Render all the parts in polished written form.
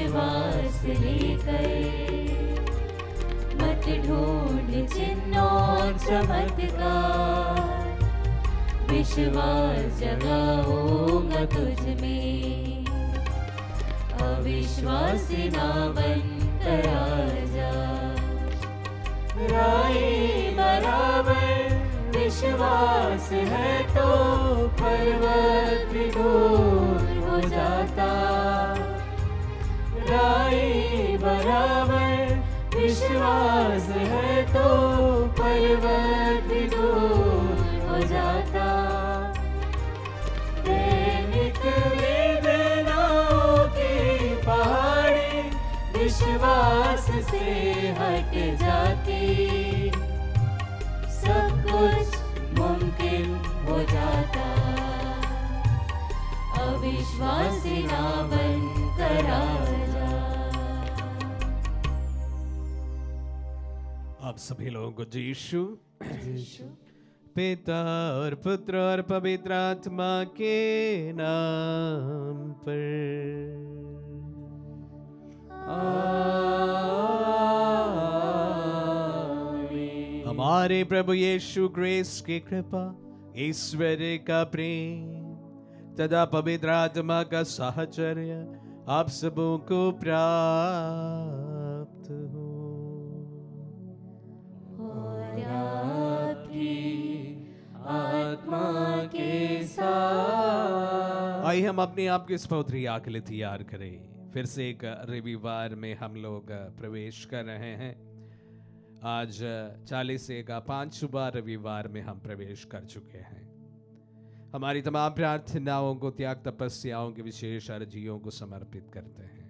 विश्वास लेकर। मत ढूंढ चिन्ह और चमत्कार, विश्वास जगाऊंगा तुझ में। अविश्वासी ना बन कर आजा, राही बराबर विश्वास है तो पर्वत भी दूर हो जाता। राही बराबर विश्वास है तो पर्वत भी दूर हो जाता। दैनिक वेदनाओं की पहाड़ी विश्वास से हट जाती। सब कुछ मुमकिन हो जाता। अविश्वासी ना बन कर आजा। आप सभी लोगों को यीशु पिता और पुत्र और पवित्र आत्मा के नाम पर आमीन। हमारे प्रभु यीशु ग्रेस की कृपा, ईश्वर का प्रेम तथा पवित्र आत्मा का साहचर्य आप सबों को प्राप्त हो। आत्मा के साथ आइए हम अपने आप की स्तोत्रिया के लिए तैयार करें। फिर से एक रविवार में हम लोग प्रवेश कर रहे हैं। आज 40 का 5वां रविवार में हम प्रवेश कर चुके हैं। हमारी तमाम प्रार्थनाओं को, त्याग तपस्याओं की विशेष अर्जियों को समर्पित करते हैं।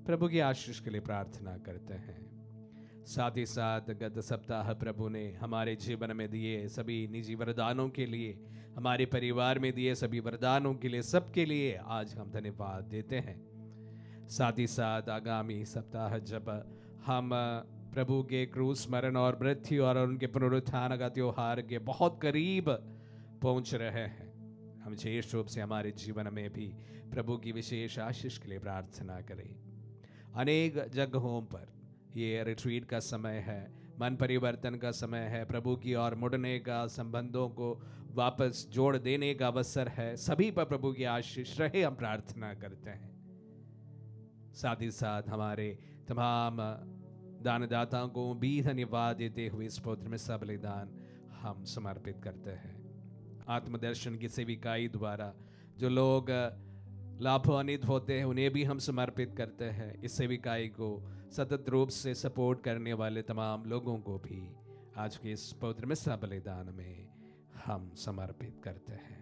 प्रभु की आशीष के लिए प्रार्थना करते हैं। साथ ही साथ गत सप्ताह प्रभु ने हमारे जीवन में दिए सभी निजी वरदानों के लिए, हमारे परिवार में दिए सभी वरदानों के लिए, सबके लिए आज हम धन्यवाद देते हैं। साथ ही साथ आगामी सप्ताह जब हम प्रभु के क्रूस, मरण और मृत्यु और उनके पुनरुत्थान का त्योहार के बहुत करीब पहुंच रहे हैं, हम विशेष रूप से हमारे जीवन में भी प्रभु की विशेष आशीष के लिए प्रार्थना करें। अनेक जगहों पर ये रिट्रीट का समय है, मन परिवर्तन का समय है, प्रभु की ओर मुड़ने का, संबंधों को वापस जोड़ देने का अवसर है। सभी पर प्रभु की आशीष रहे, हम प्रार्थना करते हैं। साथ ही साथ हमारे तमाम दानदाताओं को भी धन्यवाद देते हुए इस पवित्र में सब बलिदान हम समर्पित करते हैं। आत्मदर्शन की सेविकाई द्वारा जो लोग लाभान्वित होते हैं उन्हें भी हम समर्पित करते हैं। इस सेविकाई को सतत रूप से सपोर्ट करने वाले तमाम लोगों को भी आज के इस पवित्र मिस्सा बलिदान में हम समर्पित करते हैं।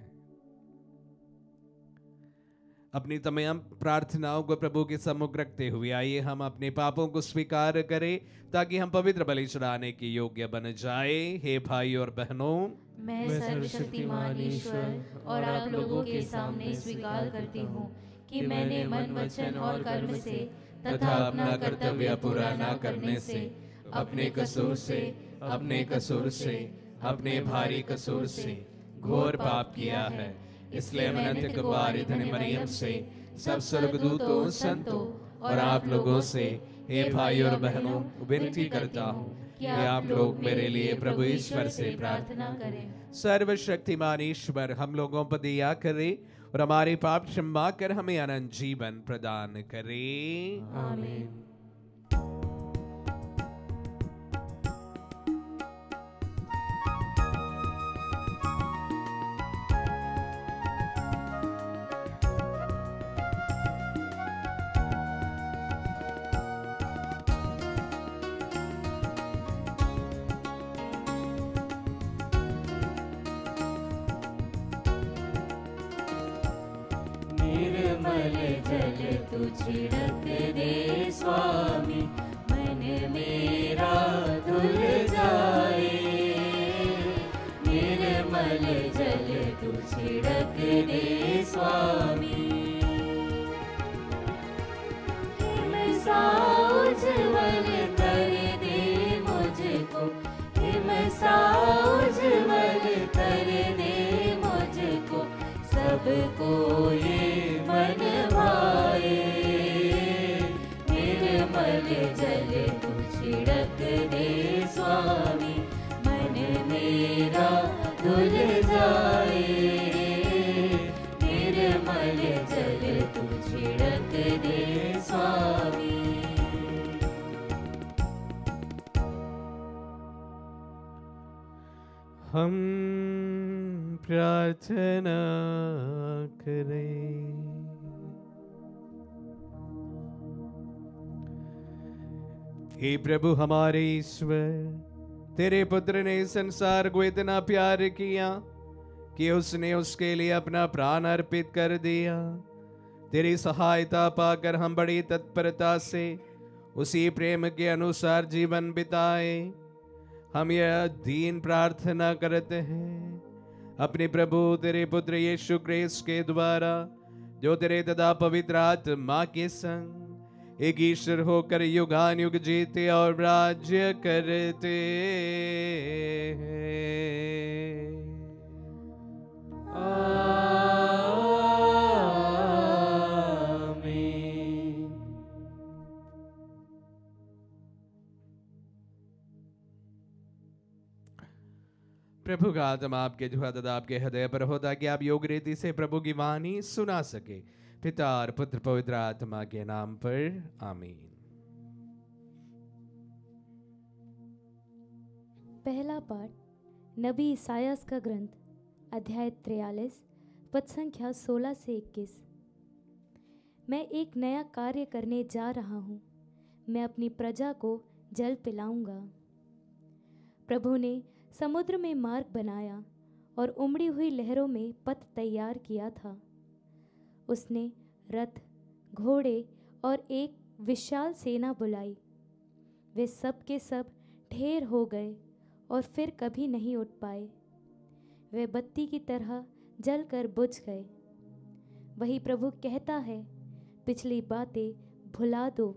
अपनी तमाम प्रार्थनाओं को प्रभु के सम्मुख रखते हुए आइए हम अपने पापों को स्वीकार करें ताकि हम पवित्र बलि चढ़ाने के योग्य बन जाए। हे भाई और बहनों, मैं सर्वशक्तिमान ईश्वर और आप लोगों के सामने स्वीकार करती हूँ कि मैंने मन, वचन और कर्म से तथा अपना कर्तव्य पूरा न करने से अपने कसूर से अपने भारी कसूर से घोर पाप किया है। इसलिए मैं नित्य कुमारी धन्य मरियम से, सब स्वर्गदूतों, संतों और आप लोगों से, हे भाई और बहनों, विनती करता हूँ कि आप लोग मेरे लिए प्रभु ईश्वर से प्रार्थना करें। सर्वशक्तिमान ईश्वर हम लोगों पर दया करे और हमारे पाप क्षमा कर हमें अनंत जीवन प्रदान करे। आमीन। निर्मल जल तू छिड़क दे स्वामी, मन मेरा धुल जाए। निर्मल जल तू छिड़क दे स्वामी, हिम सा उज्ज्वल कर दे मुझको, हिम सा उज्ज्वल कर दे मुझको, सबको ये मन भाए। हम प्रार्थना करें। हे प्रभु हमारे ईश्वर, तेरे पुत्र ने संसार को इतना प्यार किया कि उसने उसके लिए अपना प्राण अर्पित कर दिया। तेरी सहायता पाकर हम बड़ी तत्परता से उसी प्रेम के अनुसार जीवन बिताए। हम यह दीन प्रार्थना करते हैं अपने प्रभु तेरे पुत्र यीशु क्रिस्त के द्वारा, जो तेरे तथा पवित्र आत्मा के संग एक ईश्वर होकर युगान युग जीते और राज्य करते हैं। प्रभु का आत्मा आपके जुहा तथा आपके हृदय पर हो, ताकि आप योग रीति से प्रभु की वाणी सुना सके। पिता और पुत्र पवित्र आत्मा के नाम पर आमीन। पहला पाठ नबी ईसायास का ग्रंथ अध्याय 43 पद संख्या 16 से 21। मैं एक नया कार्य करने जा रहा हूँ, मैं अपनी प्रजा को जल पिलाऊंगा। प्रभु ने समुद्र में मार्ग बनाया और उमड़ी हुई लहरों में पथ तैयार किया था। उसने रथ, घोड़े और एक विशाल सेना बुलाई। वे सब के सब ढेर हो गए और फिर कभी नहीं उठ पाए। वे बत्ती की तरह जलकर बुझ गए। वही प्रभु कहता है, पिछली बातें भुला दो,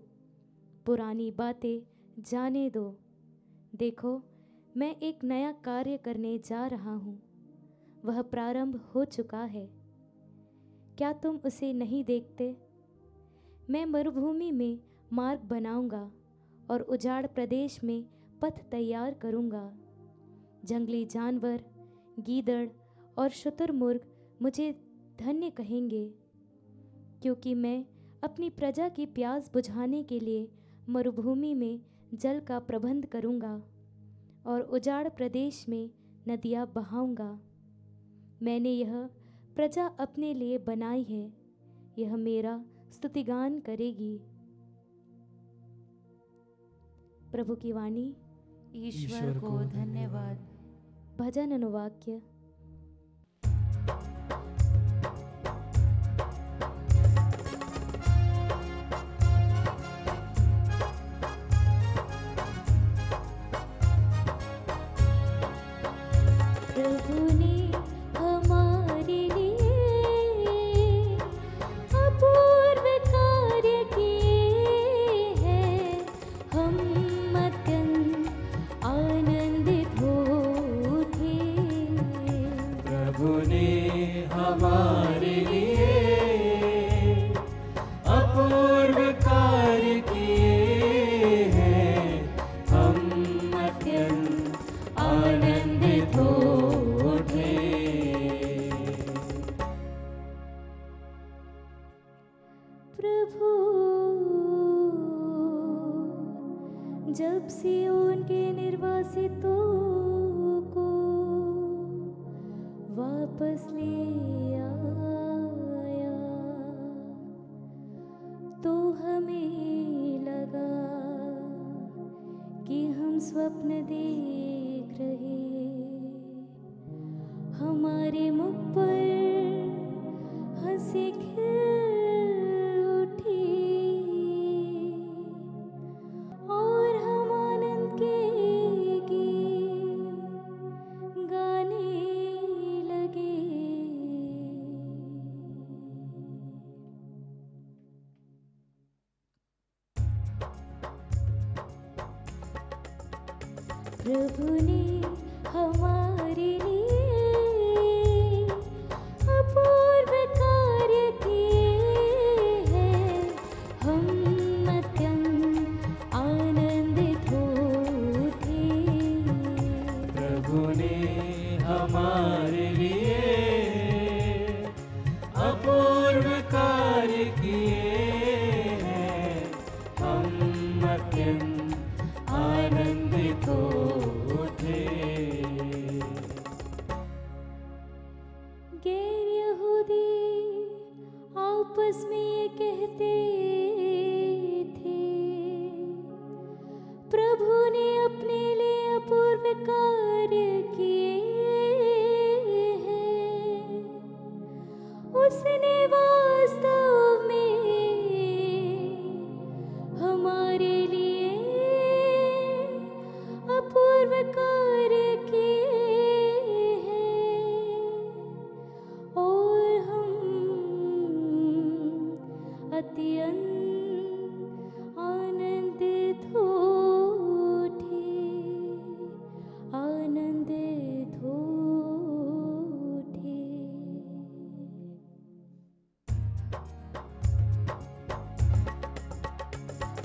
पुरानी बातें जाने दो। देखो, मैं एक नया कार्य करने जा रहा हूँ, वह प्रारंभ हो चुका है। क्या तुम उसे नहीं देखते? मैं मरुभूमि में मार्ग बनाऊंगा और उजाड़ प्रदेश में पथ तैयार करूंगा। जंगली जानवर, गीदड़ और शुतुरमुर्ग मुझे धन्य कहेंगे, क्योंकि मैं अपनी प्रजा की प्यास बुझाने के लिए मरुभूमि में जल का प्रबंध करूंगा और उजाड़ प्रदेश में नदियाँ बहाऊंगा। मैंने यह प्रजा अपने लिए बनाई है, यह मेरा स्तुतिगान करेगी। प्रभु की वाणी। ईश्वर को धन्यवाद। भजन अनुवाक्य। जब सिय्योन के निर्वासितों को वापस ले आया, तो हमें लगा कि हम स्वप्न देख रहे। हमारे मुख पर हंसी खिल उठी और हम आनंद के गीत गाने लगे। प्रभु ने हमारे लिए अपूर्व कार्य किए हैं, हम अत्यंत आनंदित हो उठे। प्रभु ने हमारे लिए अपूर्व कार्य किए हैं, हम अत्यंत आनंदित हो उठे। आपस में ये कहते थे, प्रभु ने अपने लिए अपूर्व कार्य किए हैं। उसने वास्तव में हमारे लिए अपूर्व कार्य किए हैं और हम अत्यंत आनंदित उठे, आनंदित उठे।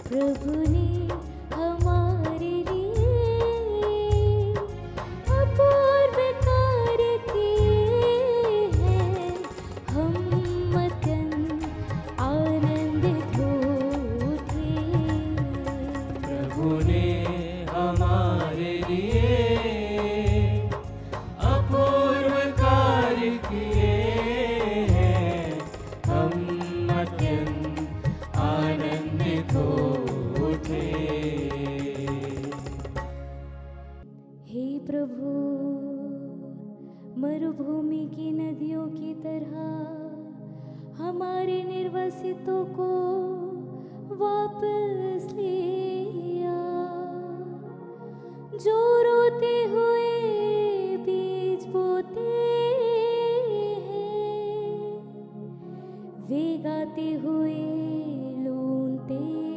प्रभु ने हमारे लिए अपूर्व कार्य किए हैं, हम अत्यंत आनंदित उठे। प्रभु ने हमारे लिए अपूर्व कार्य किए हैं, हम अत्यंत आनंदित उठे। हे प्रभु, मरुभूमि की नदियों की तरह हमारे निर्वासितों को वापस लिया, जो रोते हुए बीज बोते हैं, वे गाते हुए लूनते हैं।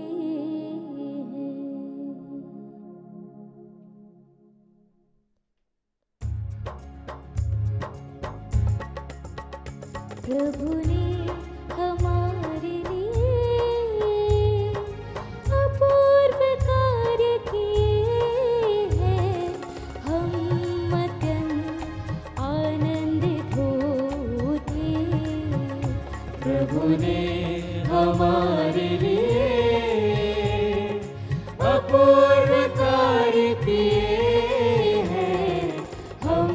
प्रभु ने हमारे लिए अपूर्व कार्य किए हैं, हम अत्यंत आनंदित उठे। प्रभु ने हमारे लिए अपूर्व कार्य किए हैं, हम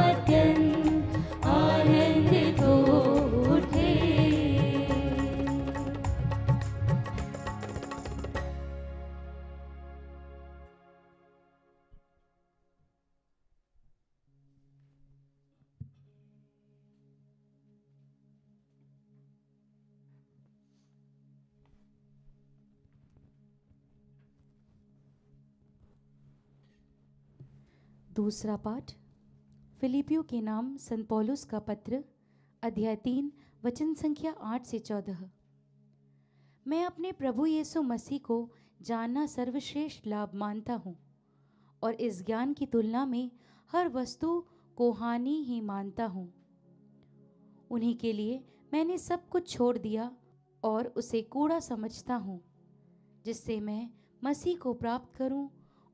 अत्यंत आनंदित उठे। दूसरा पाठ फिलिपियों के नाम संत पौलुस का पत्र, अध्याय 3, वचन संख्या 8 से 14। मैं अपने प्रभु यीशु मसीह को जानना सर्वश्रेष्ठ लाभ मानता हूँ और इस ज्ञान की तुलना में हर वस्तु को हानि ही मानता हूँ। उन्हीं के लिए मैंने सब कुछ छोड़ दिया और उसे कूड़ा समझता हूँ, जिससे मैं मसीह को प्राप्त करूँ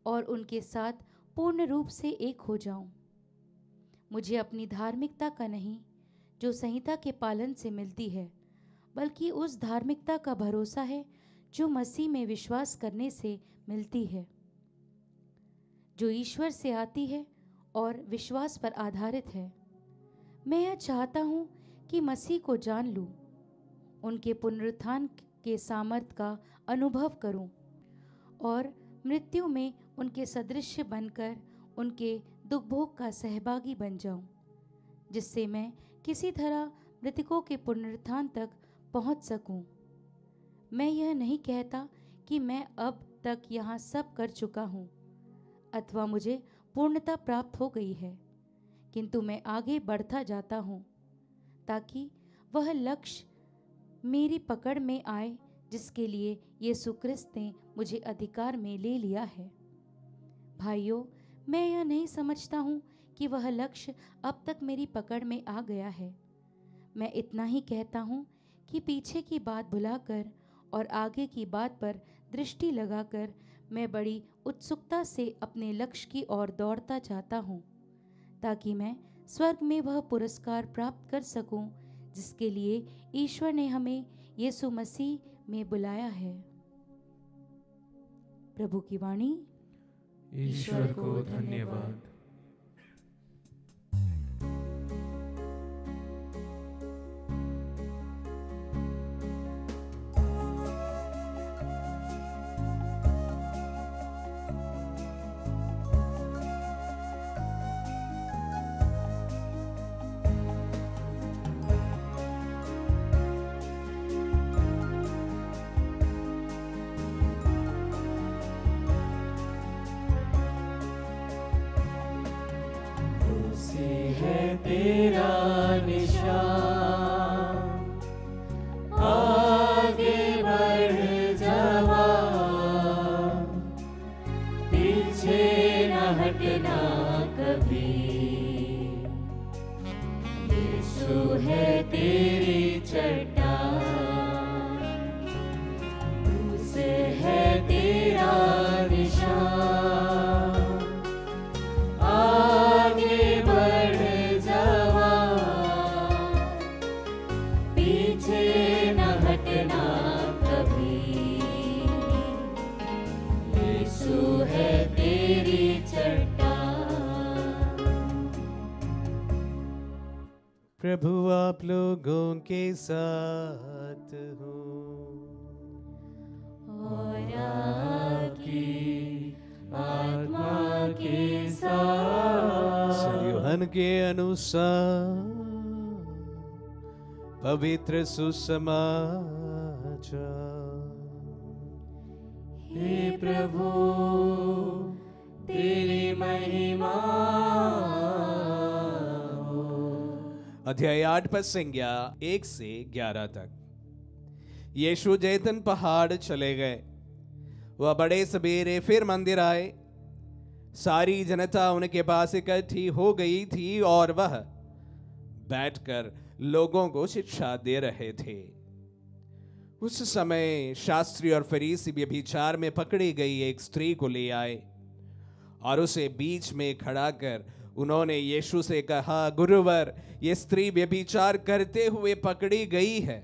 और उनके साथ पूर्ण रूप से एक हो जाऊं। मुझे अपनी धार्मिकता का नहीं, जो संहिता के पालन से मिलती है, बल्कि उस धार्मिकता का भरोसा है जो मसीह में विश्वास करने से मिलती है, जो ईश्वर से आती है और विश्वास पर आधारित है। मैं यह चाहता हूँ कि मसीह को जान लूँ, उनके पुनरुत्थान के सामर्थ्य का अनुभव करूँ और मृत्यु में उनके सदृश्य बनकर उनके दुख भोग का सहभागी बन जाऊं, जिससे मैं किसी तरह मृतकों के पुनरुत्थान तक पहुंच सकूं। मैं यह नहीं कहता कि मैं अब तक यहाँ सब कर चुका हूँ अथवा मुझे पूर्णता प्राप्त हो गई है, किंतु मैं आगे बढ़ता जाता हूँ ताकि वह लक्ष्य मेरी पकड़ में आए जिसके लिए यीशु क्रिस्त ने मुझे अधिकार में ले लिया है। भाइयों, मैं यह नहीं समझता हूँ कि वह लक्ष्य अब तक मेरी पकड़ में आ गया है। मैं इतना ही कहता हूँ कि पीछे की बात भुलाकर और आगे की बात पर दृष्टि लगाकर मैं बड़ी उत्सुकता से अपने लक्ष्य की ओर दौड़ता जाता हूँ, ताकि मैं स्वर्ग में वह पुरस्कार प्राप्त कर सकूँ जिसके लिए ईश्वर ने हमें यीशु मसीह में बुलाया है। प्रभु की वाणी। ईश्वर को धन्यवाद। प्रभु आप लोगों के साथ हो और आपकी आत्मा के साथ। संत यूहन्ना के अनुसार पवित्र सुसमाचार। हे प्रभु तेरी महिमा हो। अध्याय 8 पद संज्ञा 1 से 11 तक। यीशु जैतून पहाड़ चले गए। वह बड़े सवेरे फिर मंदिर आए। सारी जनता उनके पास इकट्ठी हो गई थी और वह बैठकर लोगों को शिक्षा दे रहे थे। उस समय शास्त्री और फरीसी व्यभिचार में पकड़ी गई एक स्त्री को ले आए और उसे बीच में खड़ा कर उन्होंने यीशु से कहा, गुरुवर, ये स्त्री व्यभिचार करते हुए पकड़ी गई है।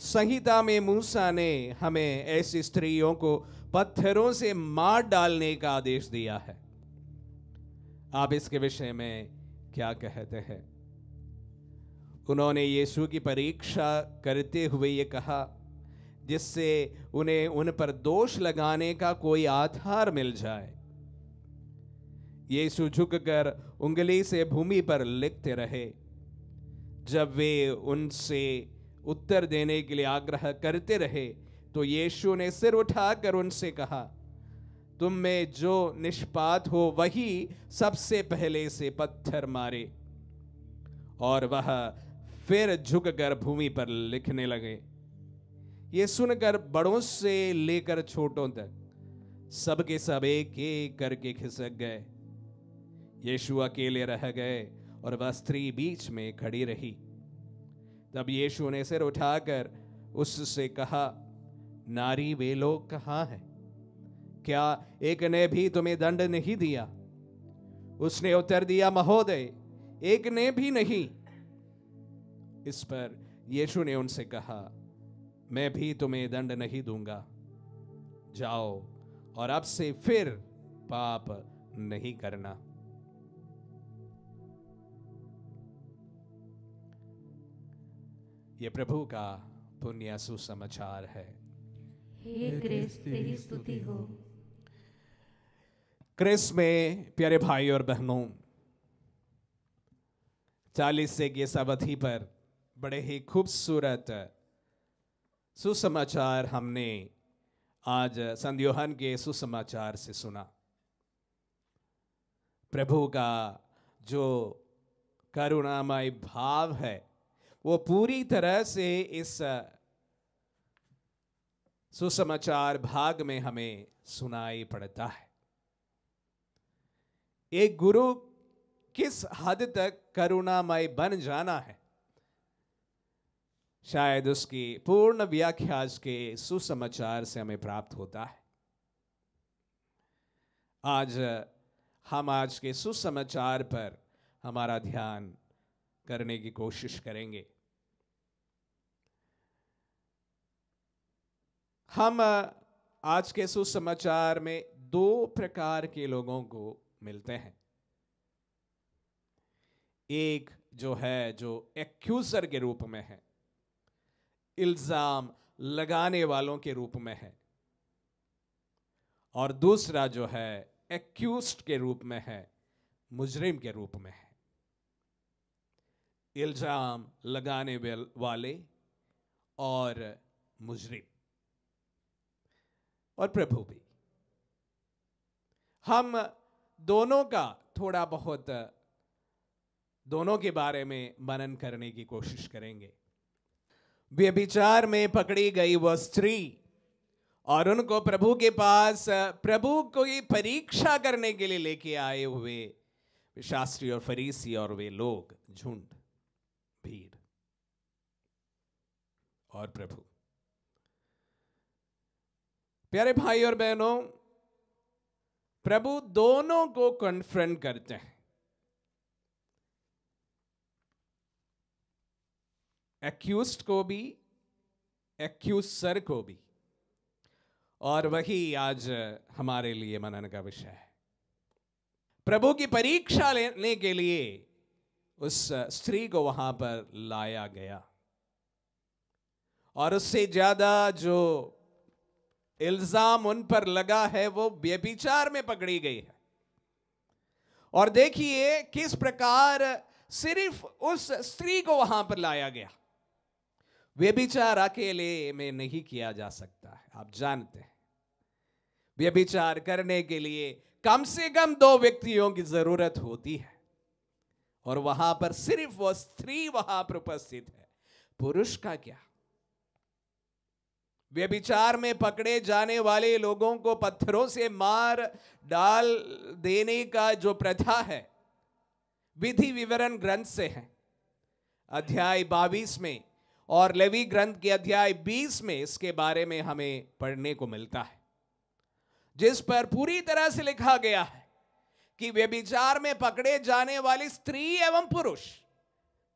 संहिता में मूसा ने हमें ऐसी स्त्रियों को पत्थरों से मार डालने का आदेश दिया है। आप इसके विषय में क्या कहते हैं? उन्होंने यीशु की परीक्षा करते हुए ये कहा, जिससे उन्हें उन पर दोष लगाने का कोई आधार मिल जाए। यीशु झुककर उंगली से भूमि पर लिखते रहे। जब वे उनसे उत्तर देने के लिए आग्रह करते रहे तो यीशु ने सिर उठाकर उनसे कहा, तुम में जो निष्पाप हो वही सबसे पहले से पत्थर मारे। और वह फिर झुककर भूमि पर लिखने लगे। ये सुनकर बड़ों से लेकर छोटों तक सबके सब एक एक करके खिसक गए। यीशु अकेले रह गए और वह स्त्री बीच में खड़ी रही। तब यीशु ने सिर उठाकर उससे कहा, नारी, वे लोग कहाँ हैं? क्या एक ने भी तुम्हें दंड नहीं दिया? उसने उत्तर दिया, महोदय, एक ने भी नहीं। इस पर यीशु ने उनसे कहा, मैं भी तुम्हें दंड नहीं दूंगा। जाओ और अब से फिर पाप नहीं करना। यह प्रभु का पुण्य सुसमाचार है। हे क्रिस्त तेरी स्तुति हो। क्रिस्त में प्यारे भाई और बहनों, 40 से की इस अवधि पर बड़े ही खूबसूरत सुसमाचार हमने आज संत यूहन्ना के सुसमाचार से सुना। प्रभु का जो करुणामय भाव है वो पूरी तरह से इस सुसमाचार भाग में हमें सुनाई पड़ता है। एक गुरु किस हद तक करुणामय बन जाना है, शायद उसकी पूर्ण व्याख्या के सुसमाचार से हमें प्राप्त होता है। आज हम आज के सुसमाचार पर हमारा ध्यान करने की कोशिश करेंगे। हम आज के सुसमाचार में 2 प्रकार के लोगों को मिलते हैं। एक जो है जो एक्यूजर के रूप में है, इल्जाम लगाने वालों के रूप में है, और दूसरा जो है एक्यूज्ड के रूप में है, मुजरिम के रूप में है। इल्जाम लगाने वाले और मुजरिम। और प्रभु भी। हम दोनों का थोड़ा बहुत दोनों के बारे में मनन करने की कोशिश करेंगे। व्यभिचार में पकड़ी गई वह स्त्री और उनको प्रभु के पास प्रभु को ये परीक्षा करने के लिए लेके आए हुए शास्त्री और फरीसी और वे लोग, झुंड, भीड़ और प्रभु। प्यारे भाई और बहनों, प्रभु दोनों को कन्फ्रंट करते हैं। एक्यूज्ड को भी, एक्यूजर को भी। और वही आज हमारे लिए मनन का विषय है। प्रभु की परीक्षा लेने के लिए उस स्त्री को वहां पर लाया गया और उससे ज्यादा जो इल्जाम उन पर लगा है वो व्यभिचार में पकड़ी गई है। और देखिए किस प्रकार सिर्फ उस स्त्री को वहां पर लाया गया। व्यभिचार अकेले में नहीं किया जा सकता है, आप जानते हैं। व्यभिचार करने के लिए कम से कम 2 व्यक्तियों की जरूरत होती है और वहां पर सिर्फ वो स्त्री वहां पर उपस्थित है। पुरुष का क्या? व्यभिचार में पकड़े जाने वाले लोगों को पत्थरों से मार डाल देने का जो प्रथा है, विधि विवरण ग्रंथ से है, अध्याय 22 में और लेवी ग्रंथ के अध्याय 20 में इसके बारे में हमें पढ़ने को मिलता है, जिस पर पूरी तरह से लिखा गया है कि व्यभिचार में पकड़े जाने वाली स्त्री एवं पुरुष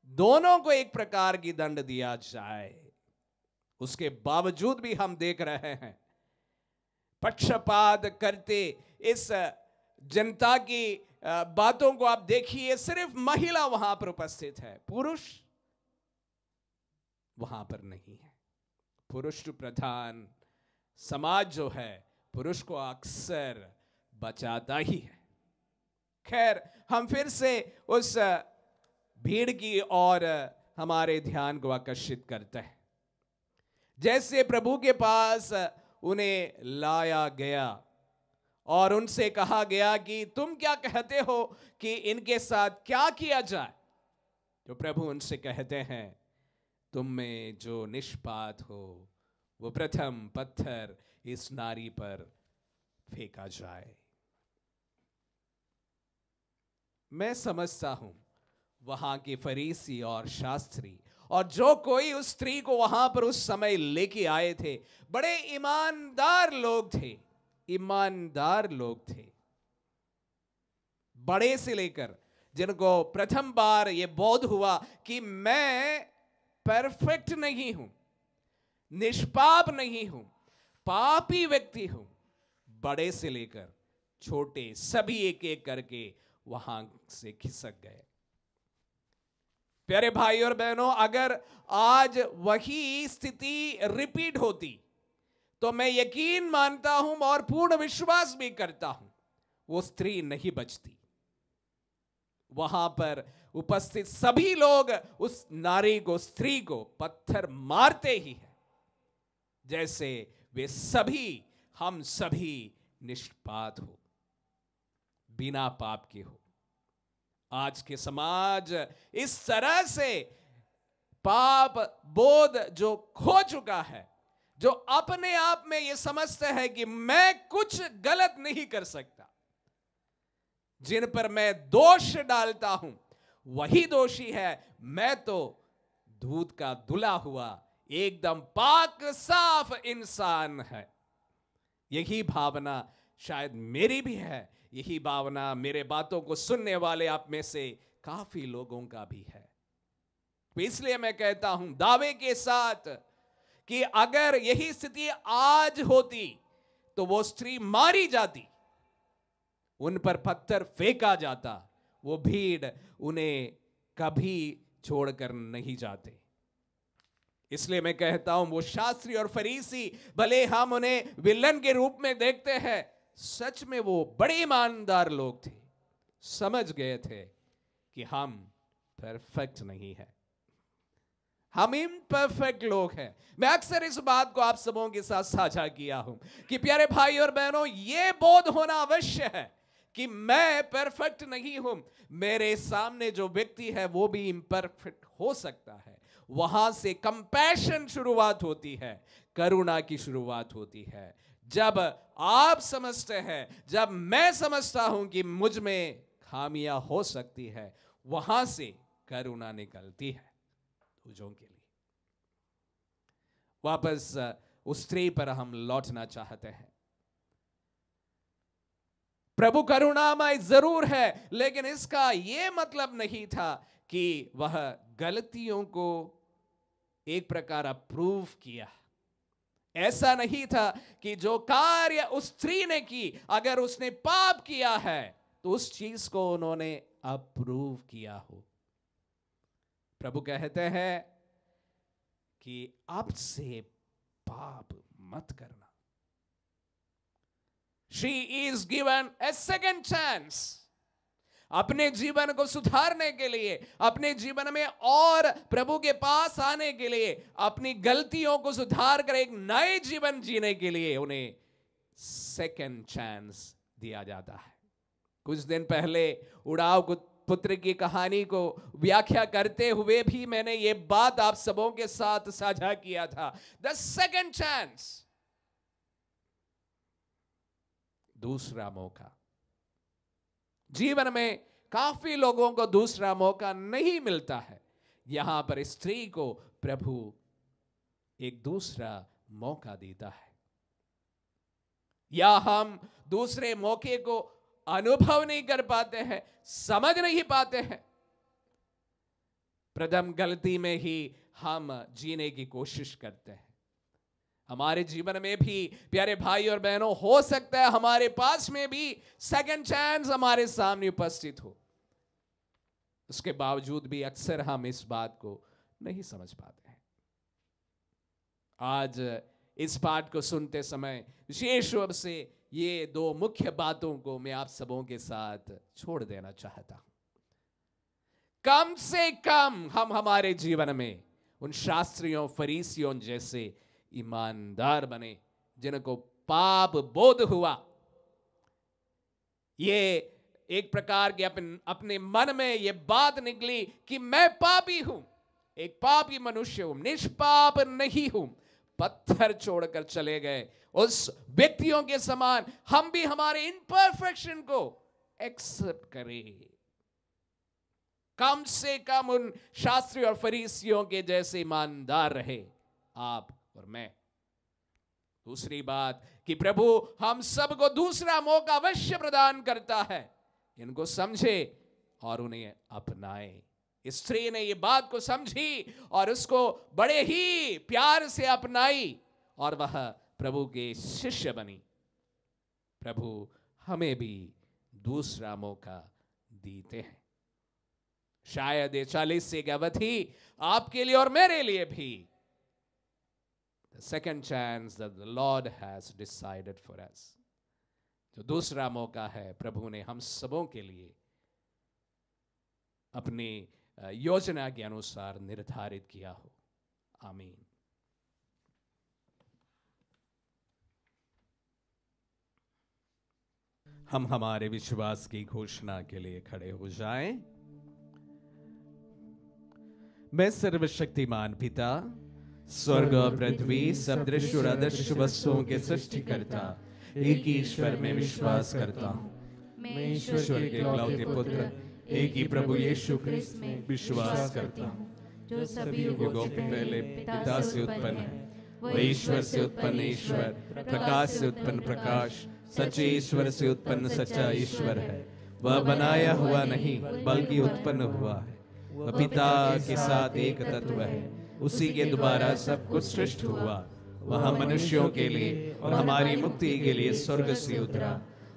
दोनों को एक प्रकार की दंड दिया जाए। उसके बावजूद भी हम देख रहे हैं पक्षपात करते इस जनता की बातों को आप देखिए। सिर्फ महिला वहां पर उपस्थित है, पुरुष वहां पर नहीं है। पुरुष प्रधान समाज जो है पुरुष को अक्सर बचाता ही है। खैर, हम फिर से उस भीड़ की ओर हमारे ध्यान को आकर्षित करते हैं। जैसे प्रभु के पास उन्हें लाया गया और उनसे कहा गया कि तुम क्या कहते हो कि इनके साथ क्या किया जाए, तो प्रभु उनसे कहते हैं तुम में जो निष्पाप हो वो प्रथम पत्थर इस नारी पर फेंका जाए। मैं समझता हूं वहां के फरीसी और शास्त्री और जो कोई उस स्त्री को वहां पर उस समय लेके आए थे, बड़े ईमानदार लोग थे। ईमानदार लोग थे, बड़े से लेकर जिनको प्रथम बार यह बोध हुआ कि मैं परफेक्ट नहीं हूं, निष्पाप नहीं हूं, पापी व्यक्ति हूं, बड़े से लेकर छोटे सभी एक एक करके वहां से खिसक गए। प्यारे भाई और बहनों, अगर आज वही स्थिति रिपीट होती तो मैं यकीन मानता हूं और पूर्ण विश्वास भी करता हूं वो स्त्री नहीं बचती। वहां पर उपस्थित सभी लोग उस नारी को, स्त्री को पत्थर मारते ही हैं, जैसे वे सभी, हम सभी निष्पाप हो, बिना पाप के हो। आज के समाज इस तरह से पाप बोध जो खो चुका है, जो अपने आप में यह समझता है कि मैं कुछ गलत नहीं कर सकता, जिन पर मैं दोष डालता हूं वही दोषी है, मैं तो दूध का धुला हुआ एकदम पाक साफ इंसान है। यही भावना शायद मेरी भी है, यही भावना मेरे बातों को सुनने वाले आप में से काफी लोगों का भी है। तो इसलिए मैं कहता हूं दावे के साथ कि अगर यही स्थिति आज होती तो वो स्त्री मारी जाती, उन पर पत्थर फेंका जाता, वो भीड़ उन्हें कभी छोड़कर नहीं जाते। इसलिए मैं कहता हूं वो शास्त्री और फरीसी, भले हम उन्हें विलन के रूप में देखते हैं, सच में वो बड़े ईमानदार लोग थे, समझ गए थे कि हम परफेक्ट नहीं है, हम इम्परफेक्ट लोग हैं। मैं अक्सर इस बात को आप सबों के साथ साझा किया हूं कि प्यारे भाई और बहनों, यह बोध होना अवश्य है कि मैं परफेक्ट नहीं हूं, मेरे सामने जो व्यक्ति है वो भी इम्परफेक्ट हो सकता है। वहां से कंपैशन शुरुआत होती है, करुणा की शुरुआत होती है। जब आप समझते हैं, जब मैं समझता हूं कि मुझ में खामियां हो सकती है, वहां से करुणा निकलती है दूसरों के लिए। वापस उस स्त्री पर हम लौटना चाहते हैं। प्रभु करुणामय जरूर है, लेकिन इसका यह मतलब नहीं था कि वह गलतियों को एक प्रकार अप्रूव किया। ऐसा नहीं था कि जो कार्य उस स्त्री ने की, अगर उसने पाप किया है तो उस चीज को उन्होंने अप्रूव किया हो। प्रभु कहते हैं कि अब से पाप मत करना। She is given a second chance। अपने जीवन को सुधारने के लिए, अपने जीवन में और प्रभु के पास आने के लिए, अपनी गलतियों को सुधार कर एक नए जीवन जीने के लिए उन्हें सेकंड चांस दिया जाता है। कुछ दिन पहले उड़ाव पुत्र की कहानी को व्याख्या करते हुए भी मैंने ये बात आप सबों के साथ साझा किया था। द सेकंड चांस, दूसरा मौका। जीवन में काफी लोगों को दूसरा मौका नहीं मिलता है। यहां पर स्त्री को प्रभु एक दूसरा मौका देता है। या हम दूसरे मौके को अनुभव नहीं कर पाते हैं, समझ नहीं पाते हैं। प्रथम गलती में ही हम जीने की कोशिश करते हैं। हमारे जीवन में भी प्यारे भाई और बहनों, हो सकता है हमारे पास में भी सेकंड चांस हमारे सामने उपस्थित हो, उसके बावजूद भी अक्सर हम इस बात को नहीं समझ पाते हैं। आज इस पाठ को सुनते समय विशेष रूप से ये दो मुख्य बातों को मैं आप सबों के साथ छोड़ देना चाहता हूं। कम से कम हम हमारे जीवन में उन शास्त्रियों फरीसियों जैसे ईमानदार बने जिनको पाप बोध हुआ। ये एक प्रकार के अपने मन में ये बात निकली कि मैं पापी हूं, एक पापी मनुष्य हूं, निष्पाप नहीं हूं। पत्थर छोड़कर चले गए। उस व्यक्तियों के समान हम भी हमारे इम्परफेक्शन को एक्सेप्ट करें। कम से कम उन शास्त्री और फरीसियों के जैसे ईमानदार रहे आप और मैं। दूसरी बात कि प्रभु हम सबको दूसरा मौका अवश्य प्रदान करता है। इनको समझे और उन्हें अपनाए। स्त्री ने ये बात को समझी और उसको बड़े ही प्यार से अपनाई और वह प्रभु के शिष्य बनी। प्रभु हमें भी दूसरा मौका देते हैं। शायद ये 40 की अवधि आपके लिए और मेरे लिए भी the second chance that the Lord has decided for us, जो दूसरा मौका है प्रभु ने हम सबों के लिए अपनी योजना के अनुसार निर्धारित किया हो। आमीन। हम हमारे विश्वास की घोषणा के लिए खड़े हो जाएं। मैं सर्वशक्तिमान पिता, स्वर्ग और पृथ्वी, सब दृश्य और अदृश्य वस्तुओं के सृष्टिकर्ता एक ही ईश्वर में विश्वास करता हूँ। मैं ईश्वर के इकलौते पुत्र एक ही प्रभु यीशु ख्रिस्त में विश्वास करता हूँ, जो सभी युगों के पहले पिता से उत्पन्न है। वह ईश्वर से उत्पन्न ईश्वर, प्रकाश से उत्पन्न प्रकाश, सच्चे ईश्वर से उत्पन्न सच्चा ईश्वर है। वह बनाया हुआ नहीं बल्कि उत्पन्न हुआ है। वह पिता के साथ एक तत्व है। उसी के द्वारा सब कुछ सृष्ट हुआ। वह मनुष्यों के लिए और हमारी मुक्ति के लिए स्वर्ग से उतरा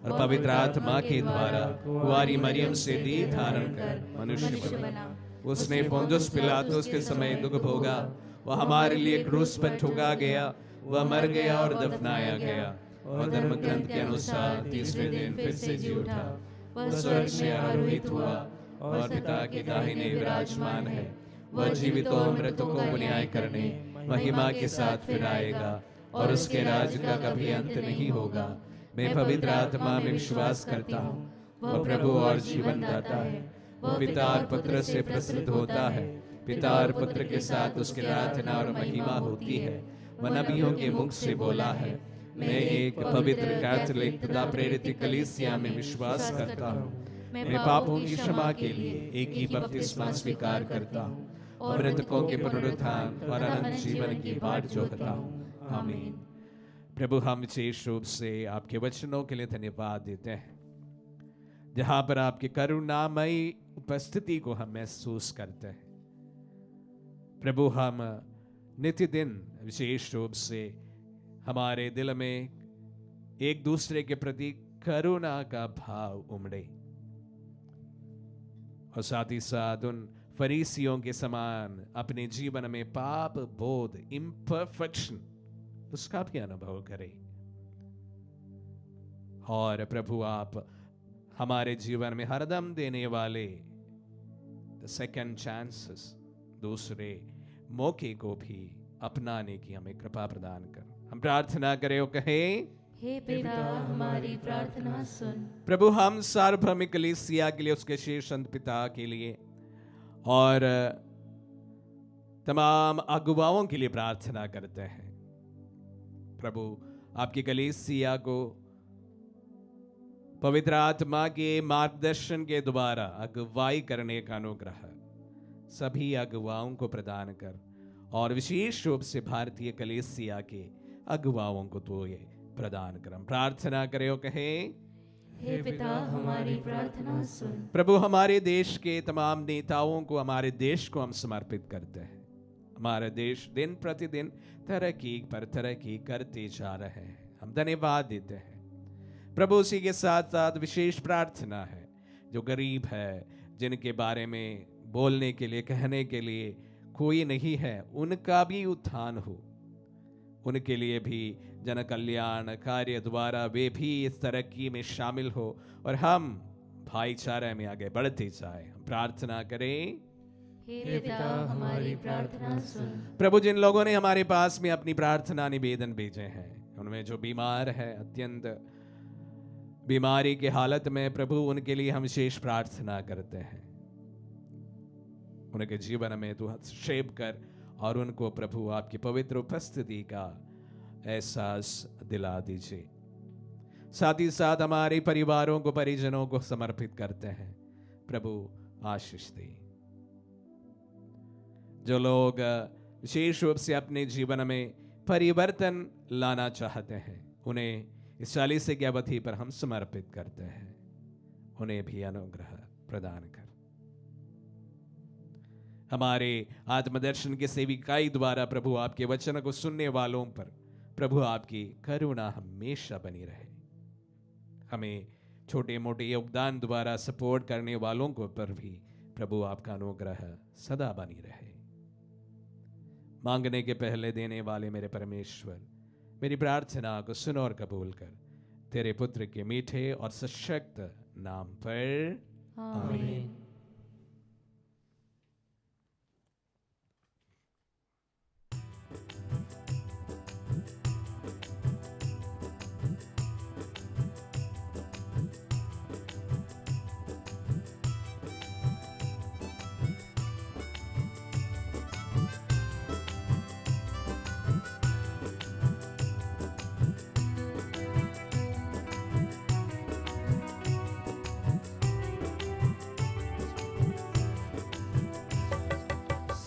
और पवित्र आत्मा के द्वारा कुंवारी मरियम से देह धारण कर मनुष्य बना। उसने पोंदुस पिलातुस के समय दुख भोगा। वह हमारे लिए क्रूस पर ठुका गया। वह मर गया और दफनाया गया और धर्म ग्रंथ के अनुसार तीसरे दिन फिर से जी उठा। वह स्वर्ग में आरोहित हुआ और पिता के दाहिने विराजमान है। वह जीवितों और मृतों को न्याय करने महिमा के साथ फिर आएगा और उसके राज्य का कभी अंत नहीं होगा। मैं पवित्र आत्मा में विश्वास करता हूँ। वह प्रभु और जीवन दाता है। वह पिता और पुत्र से प्रसिद्ध होता है। पिता और पुत्र के साथ उसकी आराधना और महिमा होती है। वह नबियों के मुख से बोला है। मैं एक पवित्र कैथोलिक पिता प्रेरित कलीसिया में विश्वास करता हूँ। मैं पापों की क्षमा के लिए एक ही बपतिस्मा स्वीकार करता हूँ और मृतकों के पुनरुत्थान और अनंत जीवन की बाट जोहता हूँ। आमीन। प्रभु हम विशेष रूप से आपके वचनों के लिए धन्यवाद देते हैं, जहां पर आपकी करुणामयी उपस्थिति को हम महसूस करते हैं। प्रभु हम नित्य दिन विशेष रूप से हमारे दिल में एक दूसरे के प्रति करुणा का भाव उमड़े और साथ ही साथ उन फरीसियों के समान अपने जीवन में पाप बोध, इम्परफेक्शन, उसका भी अनुभव करें। और प्रभु आप हमारे जीवन में हरदम देने वाले सेकंड चांसेस, दूसरे मौके को भी अपनाने की हमें कृपा प्रदान कर। हम प्रार्थना करें और कहें, हे पिता हमारी प्रार्थना सुन। प्रभु हम सार्वभौमिक कलीसिया के लिए, उसके शीर्ष संत पिता के लिए और तमाम अगुवाओं के लिए प्रार्थना करते हैं। प्रभु आपकी कलीसिया को पवित्र आत्मा के मार्गदर्शन के द्वारा अगुवाई करने का अनुग्रह सभी अगुवाओं को प्रदान कर, और विशेष रूप से भारतीय कलीसिया के अगुवाओं को तो ये प्रदान कर। हम प्रार्थना करें और कहें, हे पिता हमारी प्रार्थना सुन। प्रभु हमारे देश के तमाम नेताओं को, हमारे देश को हम समर्पित करते हैं। हमारा देश दिन प्रतिदिन तरक्की पर तरक्की करते जा रहे हैं, हम धन्यवाद देते हैं। प्रभु उसी के साथ साथ विशेष प्रार्थना है जो गरीब है, जिनके बारे में बोलने के लिए, कहने के लिए कोई नहीं है, उनका भी उत्थान हो, उनके लिए भी जन कल्याण कार्य द्वारा वे भी इस तरक्की में शामिल हो और हम भाईचारे में आगे बढ़ते जाए। हम प्रार्थना करें, हे पिता हमारी प्रार्थना सुन। प्रभु जिन लोगों ने हमारे पास में अपनी प्रार्थना निवेदन भेजे हैं, उनमें जो बीमार है, अत्यंत बीमारी की हालत में, प्रभु उनके लिए हम विशेष प्रार्थना करते हैं। उनके जीवन में तू हस्तक्षेप कर और उनको प्रभु आपकी पवित्र उपस्थिति का एहसास दिला दीजिए। साथ ही साथ हमारे परिवारों को, परिजनों को समर्पित करते हैं। प्रभु आशीष दे। जो लोग विशेष रूप से अपने जीवन में परिवर्तन लाना चाहते हैं, उन्हें इस 40 की अवधि पर हम समर्पित करते हैं। उन्हें भी अनुग्रह प्रदान कर। हमारे आत्मदर्शन के सेविकाई द्वारा प्रभु आपके वचन को सुनने वालों पर प्रभु आपकी करुणा हमेशा बनी रहे। हमें छोटे मोटे योगदान द्वारा सपोर्ट करने वालों को पर भी प्रभु आपका अनुग्रह सदा बनी रहे। मांगने के पहले देने वाले मेरे परमेश्वर, मेरी प्रार्थना को सुन और कबूल कर। तेरे पुत्र के मीठे और सशक्त नाम पर आमीन।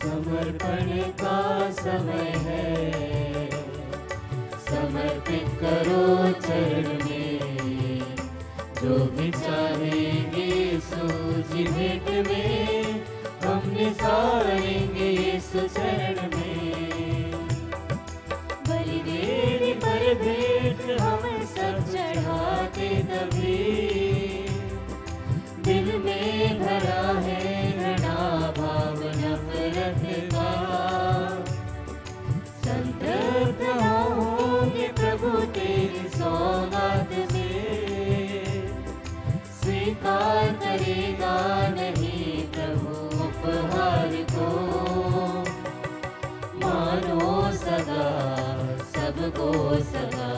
समर्पण का समय है, समर्पित करो चरण में, जो भी चाहेंगे सूझी भेंट में, हम निसारेंगे यीशु चरण में। बलिवेदी पर भेंट हम सब चढ़ाते तभी, दिल में भरा है घृणा भाव नफरत का। संतप्त होंगे प्रभु तेरी सौगात से, स्वीकार करेगा नहीं प्रभु उपहार को। मानो सगा सबको सगा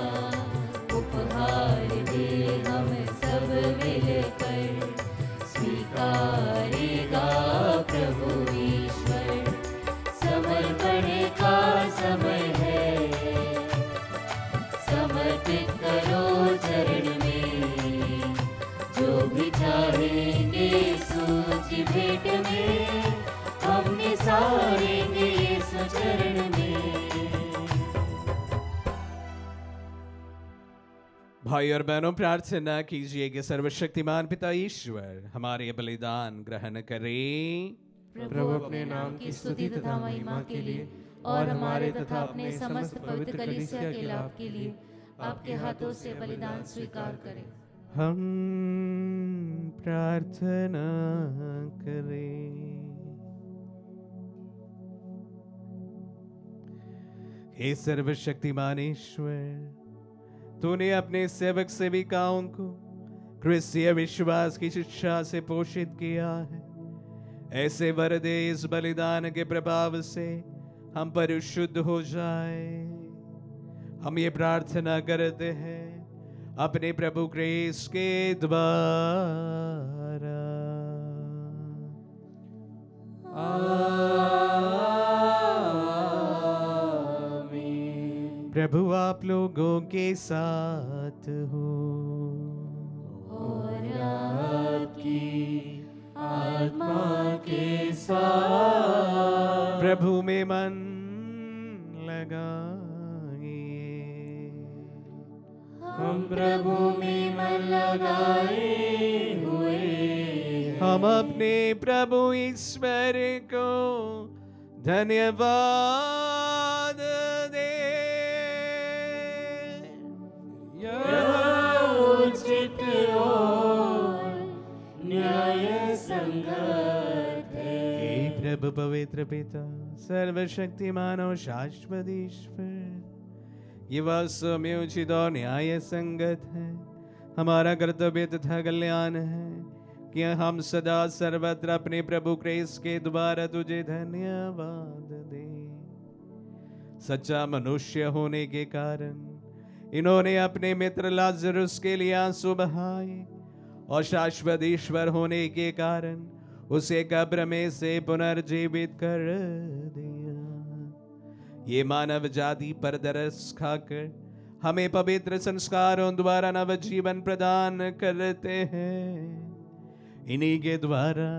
उपहार दे, हम सब मिलकर स्वीकारेगा प्रभु ईश्वर। समर्पण का समय है, समर्पित करो चरण में, जो भी चाहेंगे सूझी भेंट में, हम निसारेंगे यीशु चरण में। भाई और बहनों, प्रार्थना कीजिए कि सर्वशक्तिमान पिता ईश्वर हमारे बलिदान ग्रहण करें। प्रभु अपने नाम की स्तुति तथा महिमा के लिए और हमारे तथा अपने समस्त पवित्र कलीसिया के लाभ के लिए आपके हाथों से बलिदान स्वीकार करें। हम प्रार्थना करें। हे सर्वशक्तिमान ईश्वर, तूने अपने सेवक सेविकाओं को क्रिस्तीय विश्वास की शिक्षा से पोषित किया है। ऐसे वर दे इस बलिदान के प्रभाव से हम परिशुद्ध हो जाए। हम ये प्रार्थना करते हैं अपने प्रभु क्रिस्त के द्वारा। आमीन। प्रभु आप लोगों के साथ हो और आपकी आत्मा के साथ। प्रभु में मन लगाइए। हम प्रभु में मन लगाए हुए, हम अपने प्रभु ईश्वर को धन्यवाद दे। यह उचित और न्याय संगत है। हे प्रभु पवित्र पिता सर्वशक्तिमान और शाश्वत ईश्वर, ये वास्तव में उचित और न्याय संगत है। हमारा कर्तव्य तथा कल्याण है कि हम सदा सर्वत्र अपने प्रभु क्रिस्त के द्वारा तुझे धन्यवाद दें। सच्चा मनुष्य होने के कारण इन्होंने अपने मित्र लाजरुस के लिए आंसू बहाए, और शाश्वत ईश्वर होने के कारण उसे कब्र में से पुनर्जीवित कर दिया। ये मानव जाति पर तरस खाकर हमें पवित्र संस्कारों द्वारा नव जीवन प्रदान करते हैं। इन्हीं के द्वारा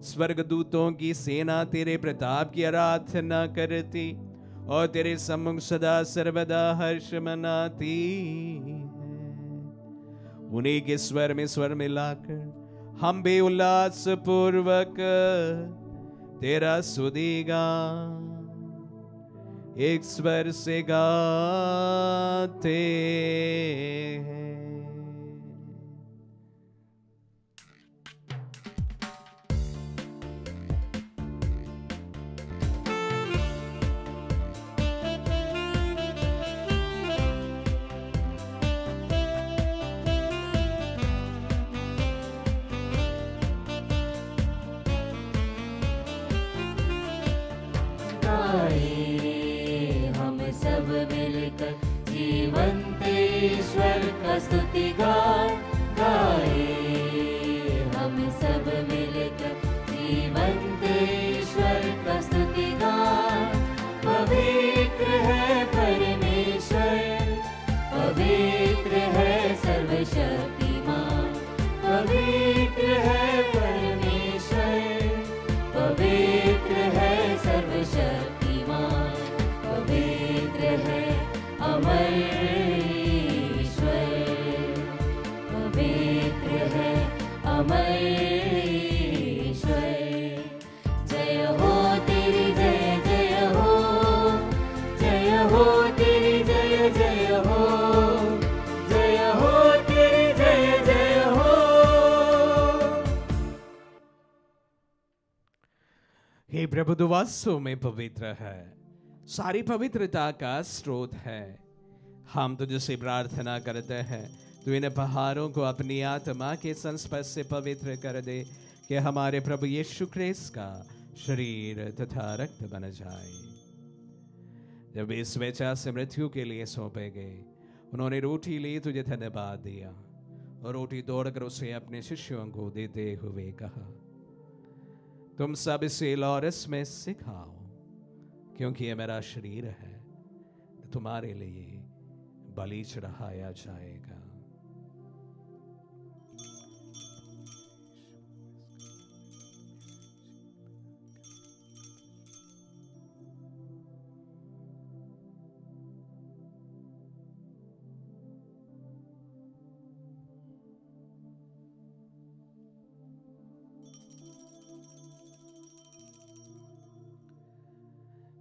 स्वर्गदूतों की सेना तेरे प्रताप की आराधना करती और तेरे सम्मुख सदा सर्वदा हर्ष मनाती है। उन्हीं के स्वर में स्वर मिलाकर हम भी उल्लास पूर्वक तेरा स्तुति गान एक स्वर से गाते हैं। हम सब मिलकर जीवंत ईश्वर का स्तुति गान गाए। हम सब मिलकर जीवंत ईश्वर का स्तुति गान। पवित्र है परमेश्वर, पवित्र है सर्वशक्तिमान, पवित्र है परमेश्वर, पवित्र है सर्वशक्तिमान, पवित्र है अमर ईश्वर, पवित्र है अमर ईश्वर। जय हो तेरी जय जय हो, जय हो तेरी जय जय हो, जय हो तेरी जय जय हो। हे प्रभु तू वास्तव में पवित्र है, सारी पवित्रता का स्रोत है। हम तुझसे प्रार्थना करते हैं तू इन पहाड़ों को अपनी आत्मा के संस्पर्श से पवित्र कर दे कि हमारे प्रभु यीशु क्रिस्त का शरीर तथा रक्त बन जाए। जब वे स्वेच्छा से मृत्यु के लिए सौंपे गए, उन्होंने रोटी ली, तुझे धन्यवाद दिया और रोटी तोड़कर उसे अपने शिष्यों को देते हुए कहा, तुम सब इसे लो और इसमें से खाओ, क्योंकि यह मेरा शरीर है, तुम्हारे लिए बलि चढ़ाया जाएगा।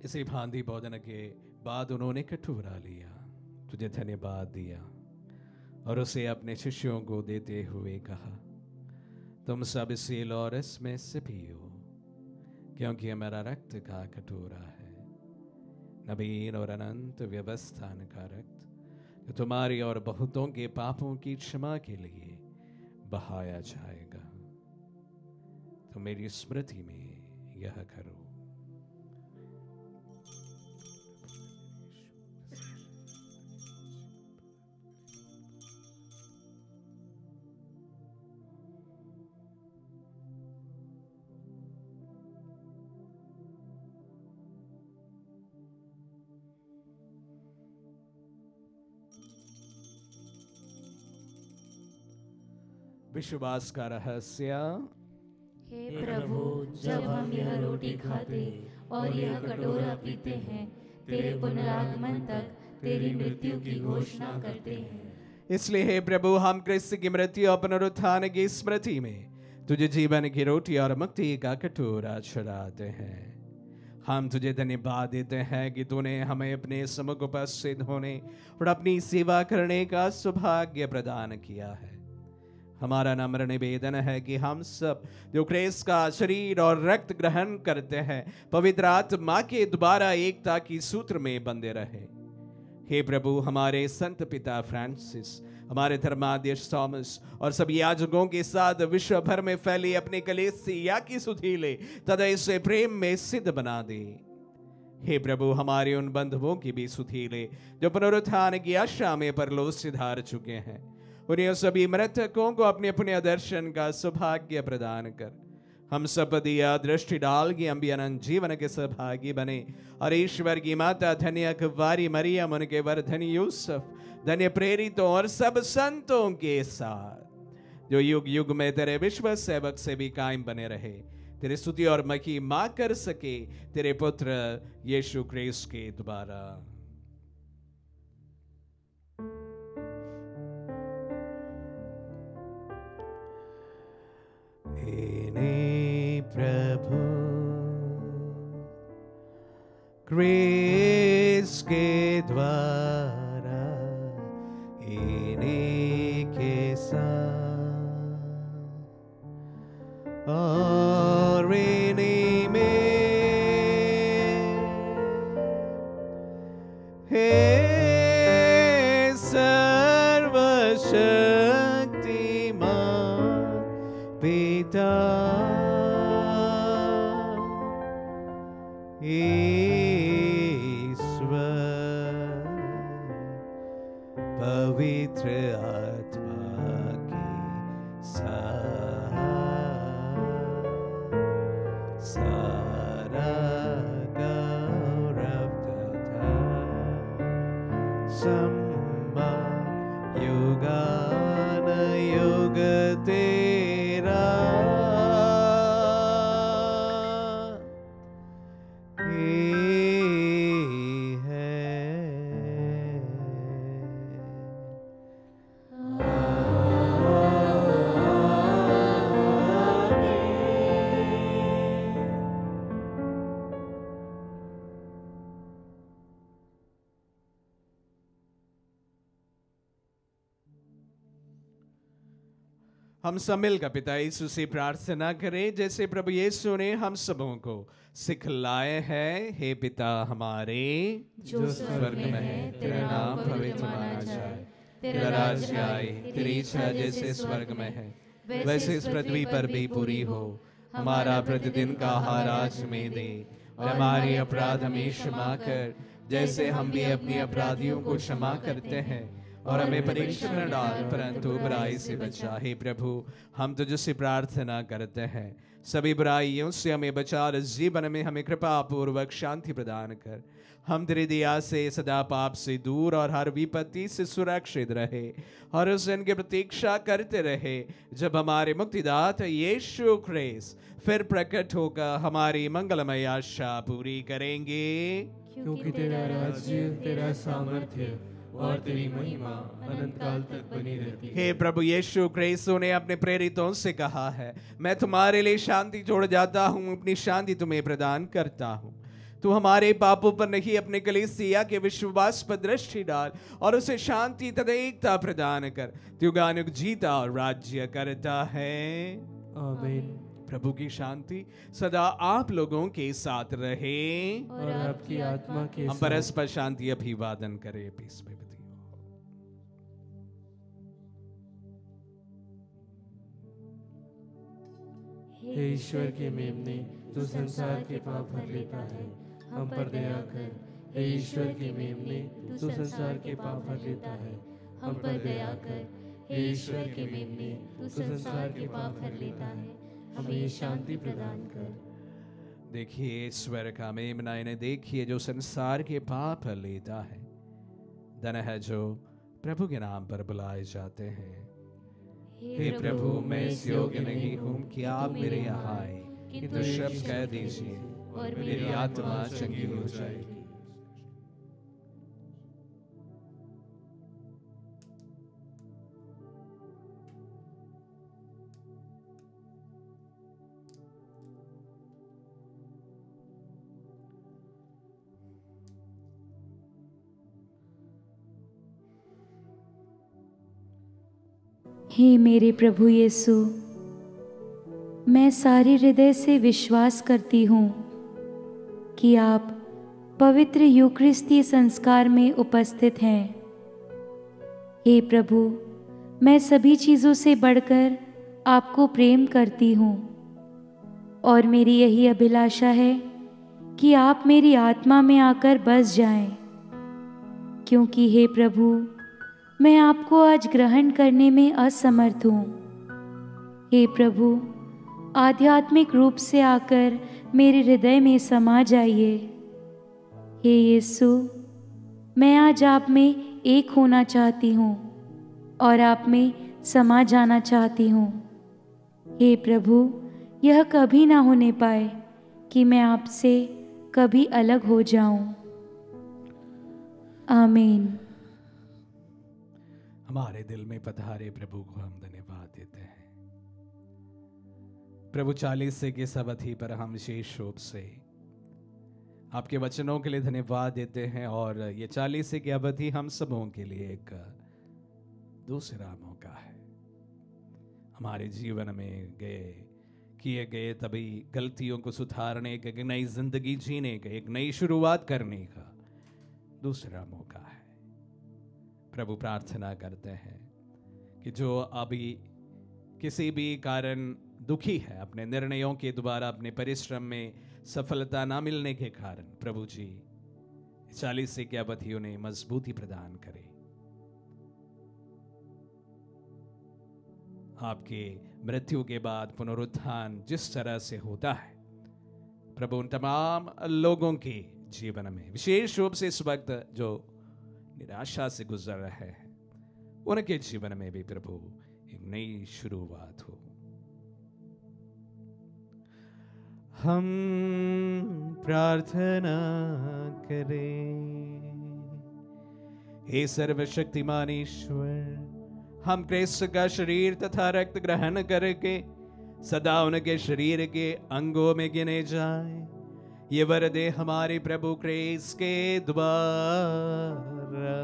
इसी भांति भोजन के बाद उन्होंने कटोरा लिया, तुझे धन्यवाद दिया और उसे अपने शिष्यों को देते हुए कहा, तुम सब इसे लो और इसमें से पियो, क्योंकि यह मेरा रक्त का कटोरा है, नवीन और अनंत व्यवस्थान का रक्त जो तुम्हारी और बहुतों के पापों की क्षमा के लिए बहाया जाएगा, तो मेरी स्मृति में यह करो। विश्वास का रहस्य। हे प्रभु, जब हम यह रोटी खाते और यह कटोरा पीते हैं, तेरे पुनरागमन तक तेरी मृत्यु की घोषणा करते हैं। इसलिए हे प्रभु, हम क्रिस्त की मृत्यु और पुनरुत्थान की स्मृति में तुझे जीवन की रोटी और मुक्ति का कटोरा चढ़ाते हैं। हम तुझे धन्यवाद देते हैं कि तूने हमें अपने सम्मुख उपस्थित होने और अपनी सेवा करने का सौभाग्य प्रदान किया है। हमारा नम्र निवेदन है कि हम सब जो क्रिस्त का शरीर और रक्त ग्रहण करते हैं, पवित्र आत्मा के द्वारा एकता की सूत्र में बंधे रहे। हे प्रभु, हमारे संत पिता फ्रांसिस, हमारे धर्माध्यक्ष थॉमस और सभी याजकों के साथ विश्व भर में फैली अपने कलीसिया की सुधीले तथा इसे प्रेम में सिद्ध बना दे। हे प्रभु, हमारे उन बंधुओं की भी सुधीले जो पुनरुत्थान की आशा में परलोक सिधार चुके हैं, उन्हें सभी मृतकों को अपने अपने दर्शन का सौभाग्य प्रदान कर हम सब दिया दृष्टि डाल के हम भी अनंत जीवन के सहभागी बने। और ईश्वर की माता धन्य कुंवारी मरियम, उनके वर धन्य यूसुफ, धन्य प्रेरितों और सब संतों के साथ जो युग युग में तेरे विश्व सेवक से भी कायम बने रहे, तेरे स्तुति और महिमा कर सके तेरे पुत्र यीशु क्रिस्त के द्वारा। प्रभु क्रिस्त के द्वारा इन्हीं के साथ और इन्हीं में हे सर्वशक्तिमान पिता पवित्र आत्मा की सारा गौरव तथा सम्मान युगानुयुग तेरा हम सब मिलकर पिता यीशु से प्रार्थना करें जैसे प्रभु यीशु ने हम सबों को सिखलाए हैं। हे पिता हमारे जो स्वर्ग में है, तेरा नाम पवित्र माना जाए, तेरा राज्य आए, तेरी इच्छा जैसे स्वर्ग में है वैसे इस पृथ्वी पर भी पूरी हो। हमारा प्रतिदिन का आहार आज हमें दे और हमारे अपराध हमें क्षमा कर जैसे हम भी अपने अपराधियों को क्षमा करते हैं, और हमें परीक्षा न डाल परंतु बुराई से बचा। हे प्रभु, हम तुझसे प्रार्थना करते हैं सभी बुराइयों से हमें बचा और जीवन में हमें कृपा पूर्वक शांति प्रदान कर। हम तेरी दया से सदा पाप से दूर और हर विपत्ति से सुरक्षित रहे और उस दिन की प्रतीक्षा करते रहे जब हमारे मुक्तिदाता यीशु क्रिस्त फिर प्रकट होकर हमारी मंगलमय आशा पूरी करेंगे। क्योंकि तेरा राज्य, तेरा सामर्थ्य और तेरी महिमा अनंत काल तक बनी रहती है। हे प्रभु यीशु क्रिस्त ने अपने प्रेरितों से कहा है, मैं तुम्हारे लिए शांति छोड़ जाता हूँ, अपनी शांति तुम्हें प्रदान करता हूँ। तू हमारे पापों पर नहीं अपने कलीसिया के विश्वास पर दृष्टि डाल और उसे शांति तथा एकता प्रदान कर। युगानुयुग जीता और राज्य करता है। आमीन। प्रभु की शांति सदा आप लोगों के साथ रहे और आपकी आत्मा के हम साथ। परस्पर शांति अभिवादन करें। पीस में हे ईश्वर के मेमने, तू संसार के पाप हर लेता है, हम पर दया कर। हे ईश्वर के मेमने, तू संसार के पाप हर लेता है, हम पर दया कर। हे ईश्वर के मेमने, तू संसार के पाप हर लेता है, हमें शांति प्रदान कर। देखिए ईश्वर का मेमना, इन्हें देखिए जो संसार के पाप लेता है। धन है जो प्रभु के नाम पर बुलाए जाते हैं। हे प्रभु, मैं इस योग्य नहीं हूँ कि आप मेरे यहाँ आए, किंतु शब्द कह दीजिए और मेरी आत्मा चंगी हो जाएगी। हे मेरे प्रभु यीशु, मैं सारे हृदय से विश्वास करती हूँ कि आप पवित्र यूकरिस्तीय संस्कार में उपस्थित हैं। हे प्रभु, मैं सभी चीज़ों से बढ़कर आपको प्रेम करती हूँ और मेरी यही अभिलाषा है कि आप मेरी आत्मा में आकर बस जाएं, क्योंकि हे प्रभु, मैं आपको आज ग्रहण करने में असमर्थ हूँ। हे प्रभु, आध्यात्मिक रूप से आकर मेरे हृदय में समा जाइए। हे यीशु, मैं आज आप में एक होना चाहती हूँ और आप में समा जाना चाहती हूँ। हे प्रभु, यह कभी ना होने पाए कि मैं आपसे कभी अलग हो जाऊं। आमीन। हमारे दिल में पधारे प्रभु को हम धन्यवाद देते हैं। प्रभु, 40 के अवधि पर हम विशेष रूप से आपके वचनों के लिए धन्यवाद देते हैं और ये 40 की अवधि हम सबों के लिए एक दूसरा मौका है। हमारे जीवन में किए गए तभी गलतियों को सुधारने का, एक नई जिंदगी जीने का, एक नई शुरुआत करने का दूसरा मौका है। प्रभु, प्रार्थना करते हैं कि जो अभी किसी भी कारण दुखी है, अपने निर्णयों के द्वारा अपने परिश्रम में सफलता ना मिलने के कारण, प्रभु जी 40 की अवधि उन्हें मजबूती प्रदान करे। आपके मृत्यु के बाद पुनरुत्थान जिस तरह से होता है, प्रभु उन तमाम लोगों के जीवन में, विशेष रूप से इस वक्त जो निराशा से गुजर रहे हैं, उनके जीवन में भी प्रभु एक नई शुरुआत हो। हम प्रार्थना करें। हे सर्वशक्तिमान ईश्वर, हम क्रिस्त का शरीर तथा रक्त ग्रहण करके सदा उनके शरीर के अंगों में गिने जाएं। ये वर दे हमारे प्रभु क्रिस्त के द्वारा।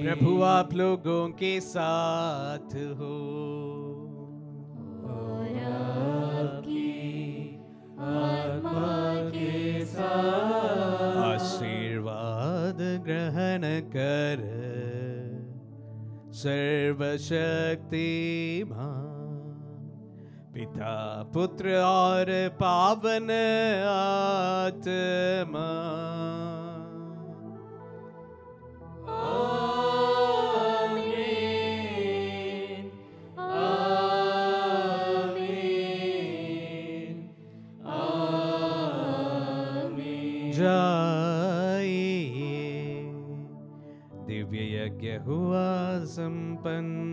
प्रभु आप लोगों के साथ हो और आपकी आत्मा के साथ। आशीर्वाद ग्रहण कर सर्वशक्तिमान पिता, पुत्र और पावन आत्मा। जाइए, दिव्य यज्ञ हुआ संपन्न।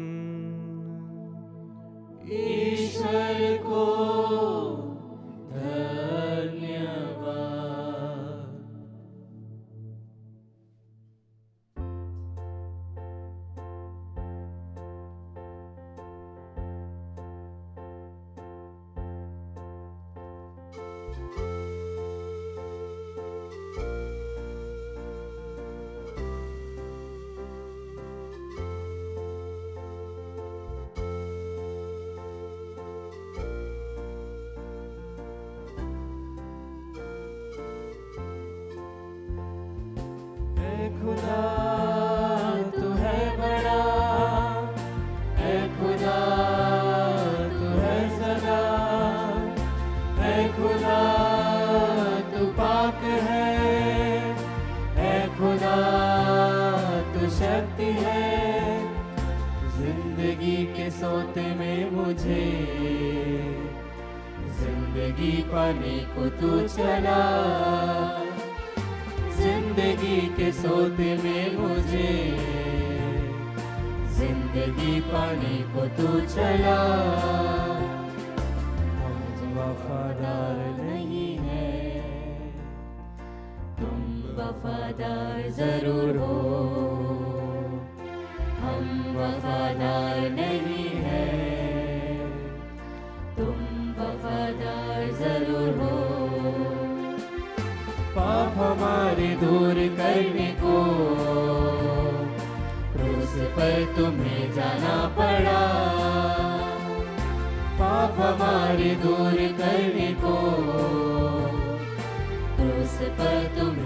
ईश्वर को धन्यवाद। हक है, ऐ खुदा तू शक्ति है। जिंदगी के सोते में मुझे जिंदगी पाने को तू चला, जिंदगी के सोते में मुझे जिंदगी पाने को तू चला। हम वफादार नहीं है, तुम वफादार जरूर हो। हम वफादार नहीं है, तुम वफादार जरूर हो। पाप हमारे दूर करने को क्रूस पर तुम्हें जाना पड़ा, पाप हमारे दूर करने को क्रूस पर तुम्हें